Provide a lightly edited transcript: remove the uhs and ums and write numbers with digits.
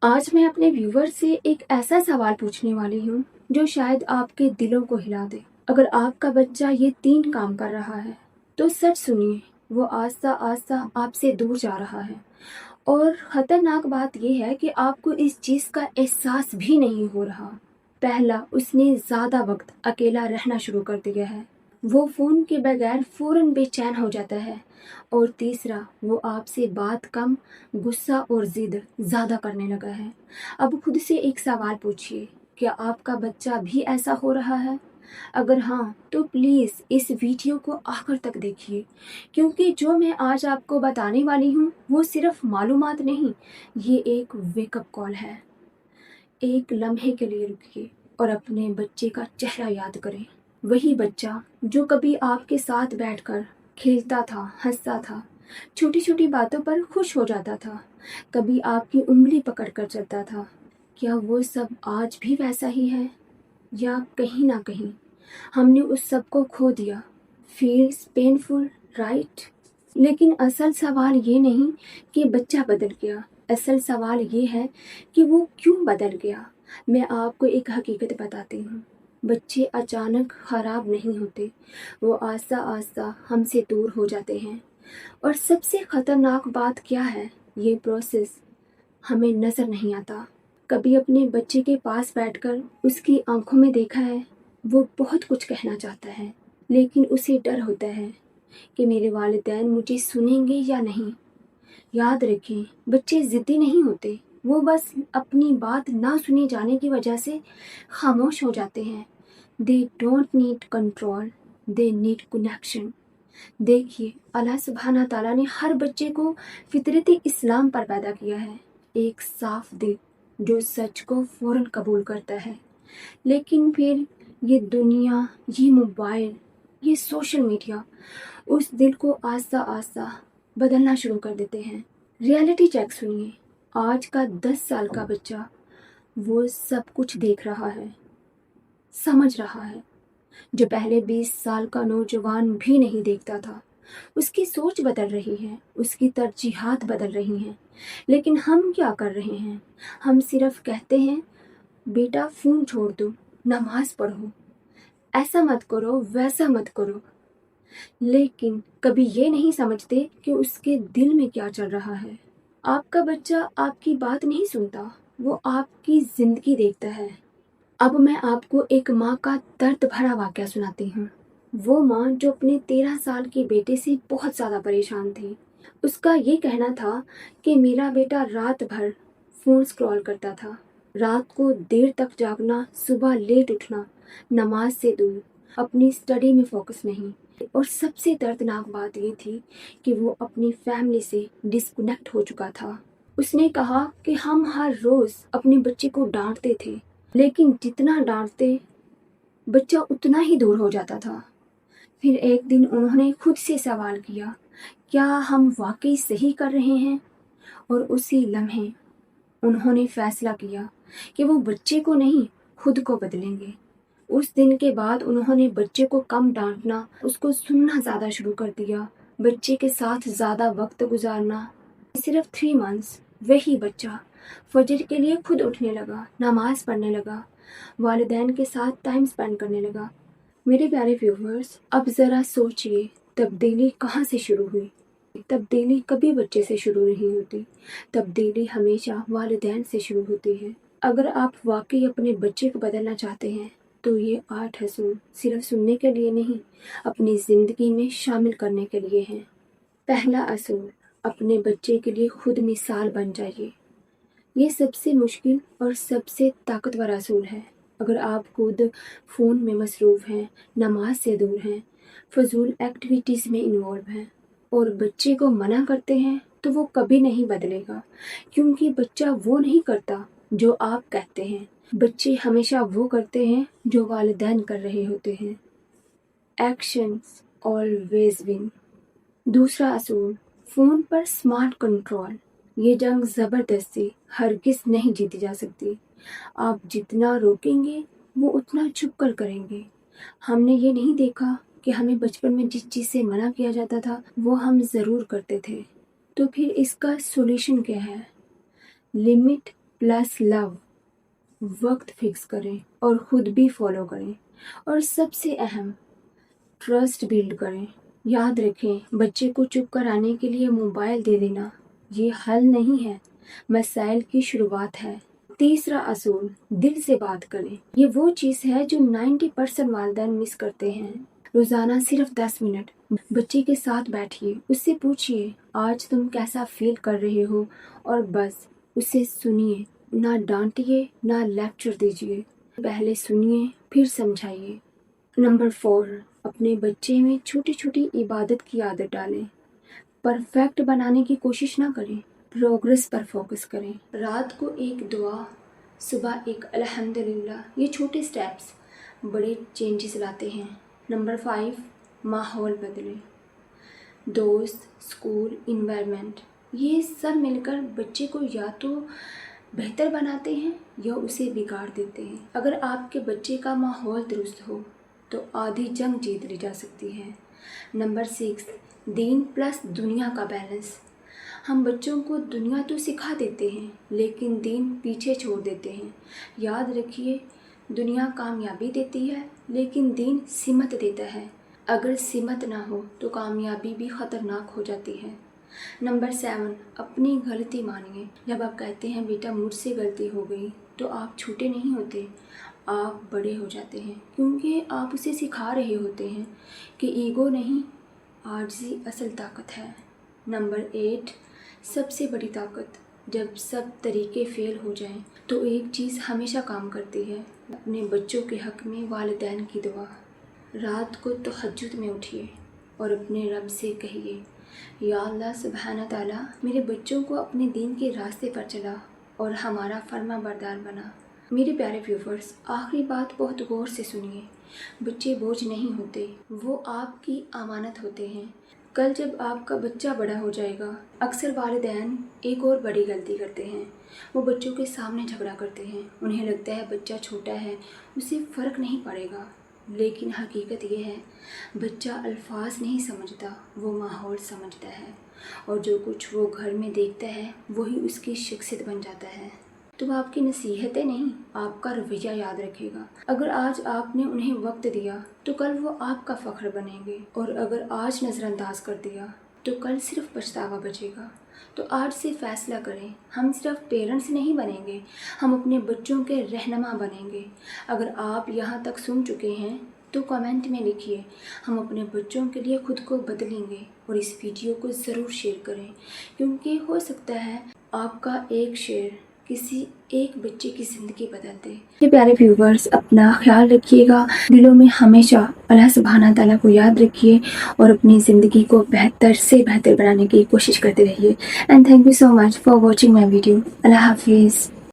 आज मैं अपने व्यूवर से एक ऐसा सवाल पूछने वाली हूँ जो शायद आपके दिलों को हिला दे। अगर आपका बच्चा ये 3 काम कर रहा है तो सच सुनिए, वो आस्ता आस्ता आपसे दूर जा रहा है। और खतरनाक बात यह है कि आपको इस चीज़ का एहसास भी नहीं हो रहा। पहला, उसने ज़्यादा वक्त अकेला रहना शुरू कर दिया है। वो फ़ोन के बगैर फ़ौरन बेचैन हो जाता है। और तीसरा, वो आपसे बात कम, गुस्सा और ज़िद ज़्यादा करने लगा है। अब खुद से एक सवाल पूछिए, क्या आपका बच्चा भी ऐसा हो रहा है? अगर हाँ, तो प्लीज़ इस वीडियो को आखिर तक देखिए, क्योंकि जो मैं आज आपको बताने वाली हूँ वो सिर्फ मालूमात नहीं, ये एक वेकअप कॉल है। एक लम्हे के लिए रुकिए और अपने बच्चे का चेहरा याद करें। वही बच्चा जो कभी आपके साथ बैठकर खेलता था, हंसता था, छोटी छोटी बातों पर खुश हो जाता था, कभी आपकी उंगली पकड़ कर चलता था। क्या वो सब आज भी वैसा ही है, या कहीं ना कहीं हमने उस सब को खो दिया? Feels painful, right? लेकिन असल सवाल ये नहीं कि बच्चा बदल गया, असल सवाल ये है कि वो क्यों बदल गया। मैं आपको एक हकीकत बताती हूँ। बच्चे अचानक खराब नहीं होते, वो आस्ता आस्ता हमसे दूर हो जाते हैं। और सबसे खतरनाक बात क्या है, ये प्रोसेस हमें नज़र नहीं आता। कभी अपने बच्चे के पास बैठकर उसकी आंखों में देखा है, वो बहुत कुछ कहना चाहता है, लेकिन उसे डर होता है कि मेरे वालिदैन मुझे सुनेंगे या नहीं। याद रखें, बच्चे ज़िद्दी नहीं होते, वो बस अपनी बात ना सुने जाने की वजह से खामोश हो जाते हैं। They don't need control, they need connection. देखिए, अल्लाह सुब्हाना ताला ने हर बच्चे को फितरत इस्लाम पर पैदा किया है, एक साफ दिल जो सच को फ़ौरन कबूल करता है। लेकिन फिर ये दुनिया, ये मोबाइल, ये सोशल मीडिया उस दिल को आस्ता आस्ता बदलना शुरू कर देते हैं। रियलिटी चेक सुनिए, आज का 10 साल का बच्चा वो सब कुछ देख रहा है, समझ रहा है, जो पहले 20 साल का नौजवान भी नहीं देखता था। उसकी सोच बदल रही है, उसकी तरजीहात बदल रही हैं। लेकिन हम क्या कर रहे हैं? हम सिर्फ कहते हैं, बेटा फ़ोन छोड़ दो, नमाज पढ़ो, ऐसा मत करो, वैसा मत करो। लेकिन कभी ये नहीं समझते कि उसके दिल में क्या चल रहा है। आपका बच्चा आपकी बात नहीं सुनता, वो आपकी ज़िंदगी देखता है। अब मैं आपको एक माँ का दर्द भरा वाक़या सुनाती हूँ। वो माँ जो अपने 13 साल के बेटे से बहुत ज़्यादा परेशान थी। उसका ये कहना था कि मेरा बेटा रात भर फ़ोन स्क्रॉल करता था, रात को देर तक जागना, सुबह लेट उठना, नमाज से दूर, अपनी स्टडी में फोकस नहीं। और सबसे दर्दनाक बात ये थी कि वो अपनी फैमिली से डिस्कनेक्ट हो चुका था। उसने कहा कि हम हर रोज़ अपने बच्चे को डांटते थे, लेकिन जितना डांटते बच्चा उतना ही दूर हो जाता था। फिर एक दिन उन्होंने खुद से सवाल किया, क्या हम वाकई सही कर रहे हैं? और उसी लम्हे उन्होंने फैसला किया कि वो बच्चे को नहीं, खुद को बदलेंगे। उस दिन के बाद उन्होंने बच्चे को कम डांटना, उसको सुनना ज़्यादा शुरू कर दिया, बच्चे के साथ ज़्यादा वक्त गुजारना। सिर्फ 3 मंथ्स वही बच्चा फजर के लिए खुद उठने लगा, नमाज पढ़ने लगा, वालिदैन के साथ टाइम स्पेंड करने लगा। मेरे प्यारे व्यूवर्स, अब ज़रा सोचिए, तब्दीली कहाँ से शुरू हुई? तब्दीली कभी बच्चे से शुरू नहीं होती, तब्दीली हमेशा वालिदैन से शुरू होती है। अगर आप वाकई अपने बच्चे को बदलना चाहते हैं तो ये 8 असूल सिर्फ सुनने के लिए नहीं, अपनी ज़िंदगी में शामिल करने के लिए हैं। पहला असूल, अपने बच्चे के लिए खुद मिसाल बन जाइए। ये सबसे मुश्किल और सबसे ताकतवर असूल है। अगर आप खुद फ़ोन में मसरूफ़ हैं, नमाज से दूर हैं, फजूल एक्टिविटीज़ में इन्वॉल्व हैं और बच्चे को मना करते हैं, तो वो कभी नहीं बदलेगा, क्योंकि बच्चा वो नहीं करता जो आप कहते हैं। बच्चे हमेशा वो करते हैं जो वालिदैन कर रहे होते हैं। Actions always win. दूसरा असूल, फ़ोन पर स्मार्ट कंट्रोल। ये जंग ज़बरदस्ती हरगिज़ नहीं जीती जा सकती। आप जितना रोकेंगे वो उतना चुप कर करेंगे। हमने ये नहीं देखा कि हमें बचपन में जिस चीज़ से मना किया जाता था वो हम ज़रूर करते थे। तो फिर इसका सॉल्यूशन क्या है? Limit plus love. वक्त फिक्स करें और खुद भी फॉलो करें, और सबसे अहम ट्रस्ट बिल्ड करें। याद रखें, बच्चे को चुप कराने के लिए मोबाइल दे देना ये हल नहीं है, मसाइल की शुरुआत है। तीसरा असूल, दिल से बात करें। ये वो चीज़ है जो 90% वालिदैन मिस करते हैं। रोज़ाना सिर्फ 10 मिनट बच्चे के साथ बैठिए, उससे पूछिए आज तुम कैसा फील कर रहे हो, और बस उसे सुनिए। ना डांटिए ना लेक्चर दीजिए, पहले सुनिए फिर समझाइए। नंबर 4, अपने बच्चे में छोटी छोटी इबादत की आदत डालें। परफेक्ट बनाने की कोशिश ना करें, प्रोग्रेस पर फोकस करें। रात को एक दुआ, सुबह एक अल्हम्दुलिल्लाह। ये छोटे स्टेप्स बड़े चेंजेस लाते हैं। नंबर 5, माहौल बदलें। दोस्त, स्कूल, इन्वायरमेंट, ये सब मिलकर बच्चे को या तो बेहतर बनाते हैं या उसे बिगाड़ देते हैं। अगर आपके बच्चे का माहौल दुरुस्त हो तो आधी जंग जीत ली जा सकती है। नंबर 6, दीन प्लस दुनिया का बैलेंस। हम बच्चों को दुनिया तो सिखा देते हैं लेकिन दीन पीछे छोड़ देते हैं। याद रखिए, दुनिया कामयाबी देती है लेकिन दीन सिमत देता है। अगर सिमत ना हो तो कामयाबी भी ख़तरनाक हो जाती है। नंबर 7, अपनी गलती मानिए। जब आप कहते हैं बेटा मुझसे गलती हो गई, तो आप छोटे नहीं होते, आप बड़े हो जाते हैं, क्योंकि आप उसे सिखा रहे होते हैं कि ईगो नहीं, आजिज़ी असल ताकत है। नंबर 8, सबसे बड़ी ताकत। जब सब तरीके फ़ेल हो जाएं तो एक चीज़ हमेशा काम करती है, अपने बच्चों के हक़ में वालिदैन की दुआ। रात को तहज्जुद में उठिए और अपने रब से कहिए, या अल्लाह सुब्हाना ताला, मेरे बच्चों को अपने दीन के रास्ते पर चला और हमारा फर्मा बरदार बना। मेरे प्यारे व्यूवर्स, आखिरी बात बहुत गौर से सुनिए। बच्चे बोझ नहीं होते, वो आपकी अमानत होते हैं। कल जब आपका बच्चा बड़ा हो जाएगा, अक्सर वालिदैन एक और बड़ी गलती करते हैं, वो बच्चों के सामने झगड़ा करते हैं। उन्हें लगता है बच्चा छोटा है, उसे फ़र्क नहीं पड़ेगा, लेकिन हकीकत ये है बच्चा अल्फाज नहीं समझता, वो माहौल समझता है, और जो कुछ वो घर में देखता है वही उसकी शख्सियत बन जाता है। तो आपकी नसीहतें नहीं, आपका रवैया याद रखेगा। अगर आज आपने उन्हें वक्त दिया तो कल वो आपका फ़ख्र बनेंगे, और अगर आज नज़रअंदाज कर दिया तो कल सिर्फ पछतावा बचेगा। तो आज से फ़ैसला करें, हम सिर्फ पेरेंट्स नहीं बनेंगे, हम अपने बच्चों के रहनुमा बनेंगे। अगर आप यहाँ तक सुन चुके हैं तो कमेंट में लिखिए, हम अपने बच्चों के लिए खुद को बदलेंगे। और इस वीडियो को ज़रूर शेयर करें, क्योंकि हो सकता है आपका एक शेयर किसी एक बच्चे की ज़िंदगी बदल दे। मेरे प्यारे व्यूवर्स, अपना ख्याल रखिएगा, दिलों में हमेशा अल्लाह सुब्हाना ताला को याद रखिए और अपनी ज़िंदगी को बेहतर से बेहतर बनाने की कोशिश करते रहिए। And thank you so much for watching my video. अल्लाह हाफिज़।